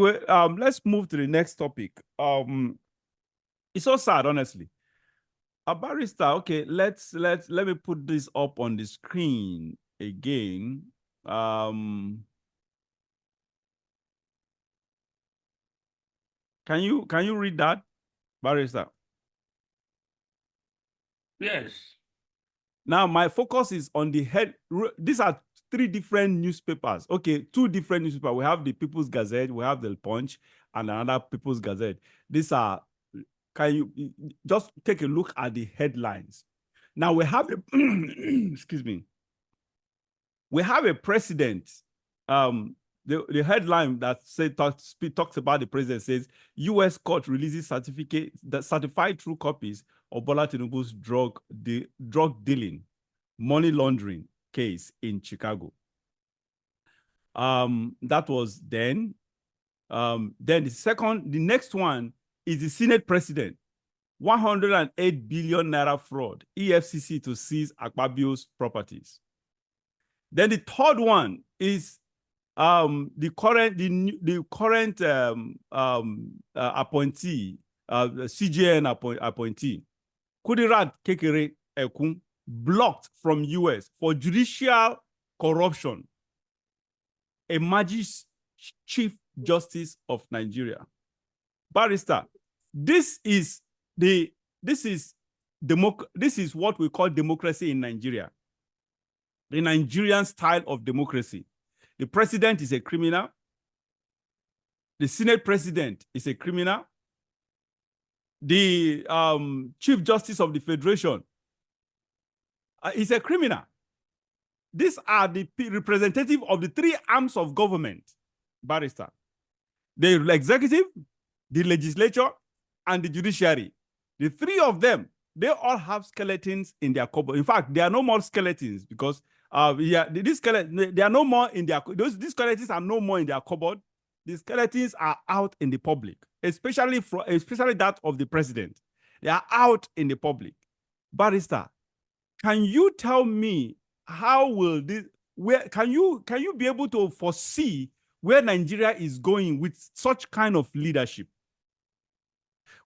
Well, let's move to the next topic. It's so sad, honestly. A barrister, okay, let me put this up on the screen again. Can you read that, barrister? Yes. Now my focus is on the head. These are three different newspapers. Okay, two different newspapers. We have the People's Gazette, we have the Punch, and another People's Gazette. These are. Can you just take a look at the headlines? Now we have a excuse me. We have a president. The headline that talks about the president says U.S. court releases certified true copies of Bola Tinubu's drug dealing, money laundering case in Chicago. That was then. Then the next one is the Senate president. 108 billion naira fraud, EFCC to seize Akpabio's properties. Then the third one is the current appointee, CJN appointee, Kudirat Kekere Ekun, blocked from US for judicial corruption. Emerges Chief Justice of Nigeria. Barrister, this is what we call democracy in Nigeria. The Nigerian style of democracy. The president is a criminal. The Senate president is a criminal. The Chief Justice of the Federation is a criminal. These are the representative of the three arms of government, barrister. The executive, the legislature, and the judiciary. The three of them, they all have skeletons in their cupboard. In fact, there are no more skeletons because they are no more in their these skeletons are no more in their cupboard. The skeletons are out in the public, especially that of the president. They are out in the public. Barrister, can you tell me how will this? Where can you be able to foresee where Nigeria is going with such kind of leadership?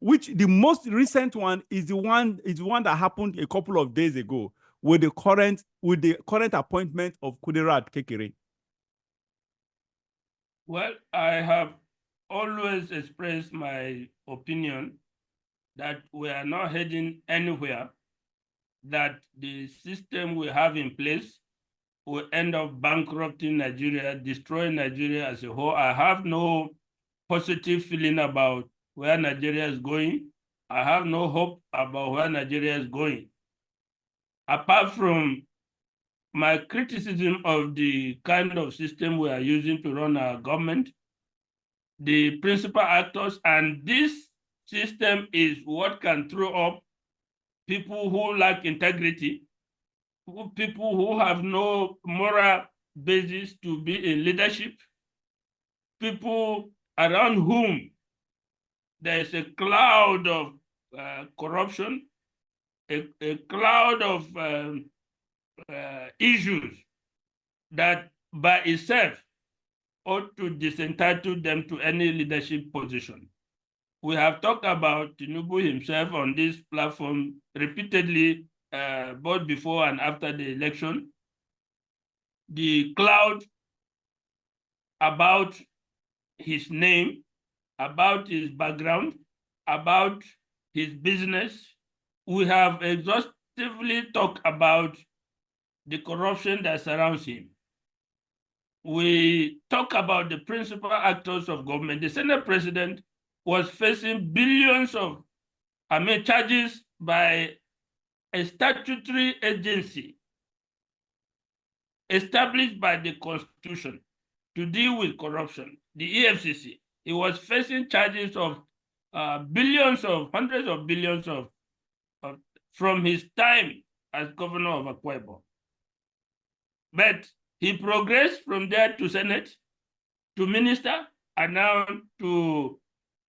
Which the most recent one is the one that happened a couple of days ago with the current appointment of Kudirat Kekere. Well, I have always expressed my opinion that we are not heading anywhere, that the system we have in place will end up bankrupting Nigeria, destroying Nigeria as a whole. I have no positive feeling about where Nigeria is going. I have no hope about where Nigeria is going. Apart from my criticism of the kind of system we are using to run our government, the principal actors, and this system is what can throw up people who lack integrity, people who have no moral basis to be in leadership, people around whom there is a cloud of corruption, a cloud of issues that by itself ought to disentitle them to any leadership position. We have talked about Tinubu himself on this platform repeatedly, both before and after the election. The cloud about his name, about his background, about his business. We have exhaustively talked about the corruption that surrounds him. We talk about the principal actors of government. The Senate president was facing billions of charges by a statutory agency established by the Constitution to deal with corruption, the EFCC. He was facing charges of hundreds of billions from his time as governor of Akwa Ibom. But he progressed from there to Senate, to minister, and now to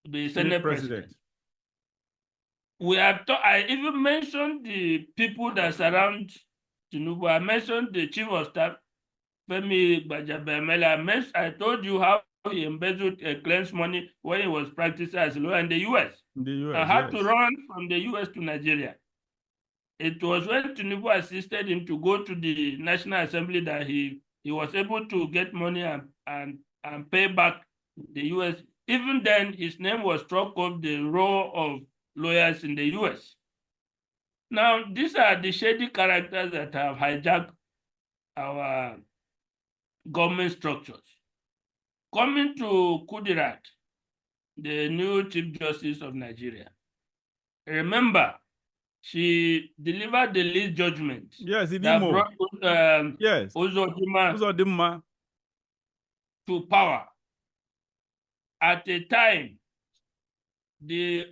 the Senate president. I even mentioned the people that surround Tinubu. I mentioned the chief of staff, Femi Gbajabiamila. I told you how he embezzled claims money when he was practicing as a lawyer in the US. In the US, And had yes. to run from the US to Nigeria. It was when Tinubu assisted him to go to the National Assembly that he was able to get money and pay back the US. Even then, his name was struck off the row of lawyers in the US. Now, these are the shady characters that have hijacked our government structures. Coming to Kudirat, the new Chief Justice of Nigeria. Remember, she delivered the least judgment. Yes, that brought yes. Uzodimma to power. At a time, the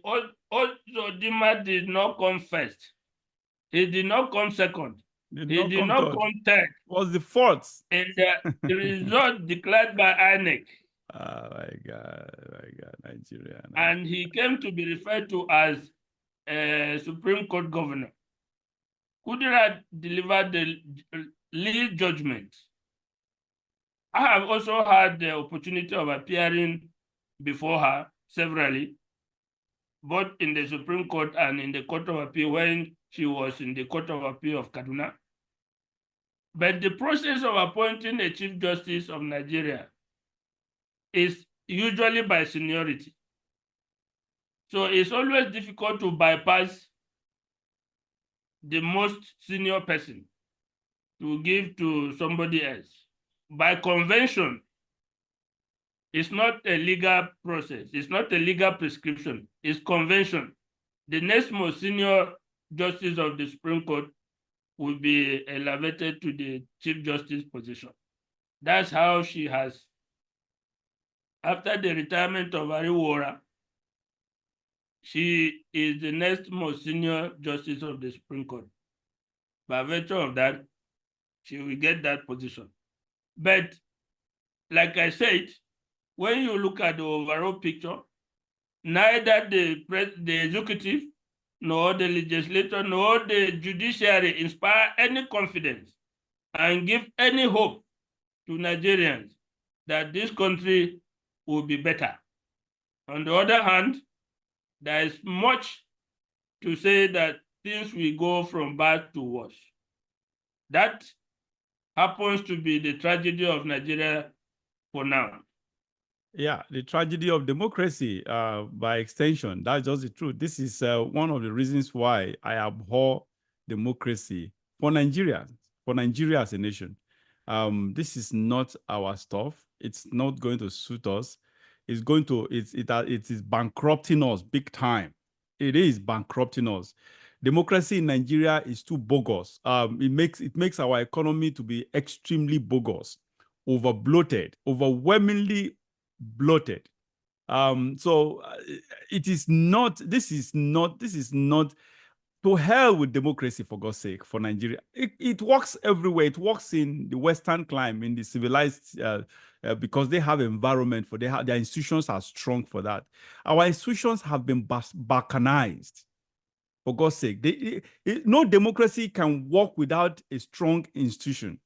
Uzodimma did not come first. He did not come second. He did not come third. Was the fourth. And the result declared by INEC. Oh my God, Nigeria. And he came to be referred to as a Supreme Court governor. Kudirat delivered the least judgment. I have also had the opportunity of appearing before her severally, both in the Supreme Court and in the Court of Appeal when she was in the Court of Appeal of Kaduna. But the process of appointing a Chief Justice of Nigeria is usually by seniority. So it's always difficult to bypass the most senior person to give to somebody else. By convention, it's not a legal process. It's not a legal prescription. It's convention. The next most senior justice of the Supreme Court will be elevated to the Chief Justice position. That's how she has, after the retirement of Ariwora, she is the next most senior justice of the Supreme Court. By virtue of that, she will get that position. But like I said, when you look at the overall picture, neither the executive, nor the legislature, nor the judiciary inspire any confidence and give any hope to Nigerians that this country will be better. On the other hand, there is much to say that things will go from bad to worse. That happens to be the tragedy of Nigeria for now. Yeah, the tragedy of democracy by extension. That's just the truth. This is one of the reasons why I abhor democracy for Nigeria as a nation. This is not our stuff. It's not going to suit us. It's going to, it is bankrupting us big time. It is bankrupting us. Democracy in Nigeria is too bogus. It makes our economy to be extremely bogus, over bloated, overwhelmingly bloated. So it is not, this is not, to hell with democracy, for God's sake, for Nigeria. It works everywhere. It works in the Western climate, in the civilized, because they have environment for, their institutions are strong for that. Our institutions have been balkanized, for God's sake. No democracy can work without a strong institution.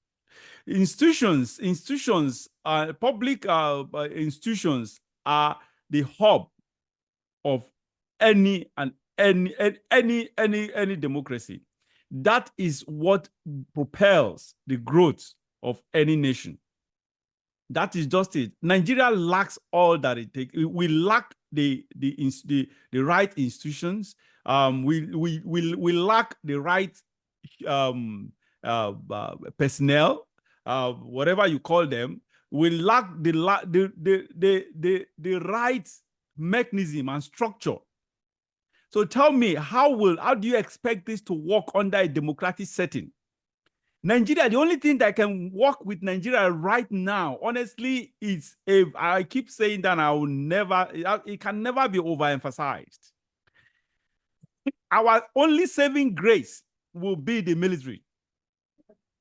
Public institutions are the hub of any democracy. That is what propels the growth of any nation. That is just it. Nigeria lacks all that it takes. We lack the right institutions. We lack the right personnel, whatever you call them. We lack the right mechanism and structure. So tell me, how do you expect this to work under a democratic setting? Nigeria, the only thing that can work with Nigeria right now, honestly, is, if I keep saying that, it can never be overemphasized. Our only saving grace will be the military.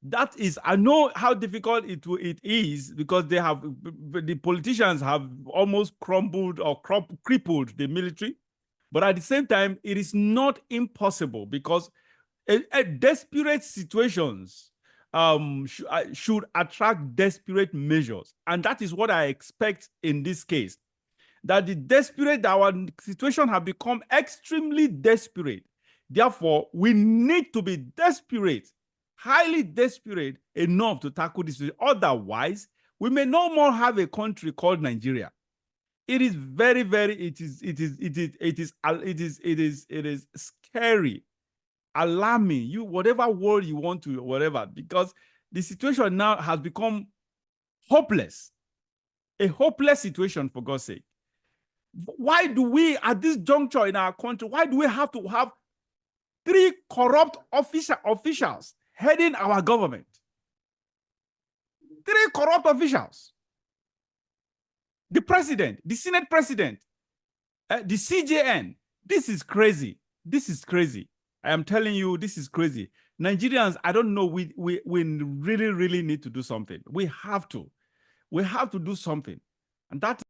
That is, I know how difficult it is, because the politicians have almost crumbled or crippled the military. But at the same time, it is not impossible, because desperate situations should attract desperate measures. And that is what I expect in this case. That our situation has become extremely desperate. Therefore, we need to be desperate, highly desperate enough to tackle this. Otherwise, we may no more have a country called Nigeria. It is very, very, it is scary, alarming. You, whatever word you want to, whatever, because the situation now has become hopeless, a hopeless situation, for God's sake. Why do we, at this juncture in our country, why do we have to have 3 corrupt officials heading our government? 3 corrupt officials. The president, the Senate president, the CJN. This is crazy. This is crazy. I am telling you, this is crazy. Nigerians, I don't know, we really, really need to do something. We have to do something. And that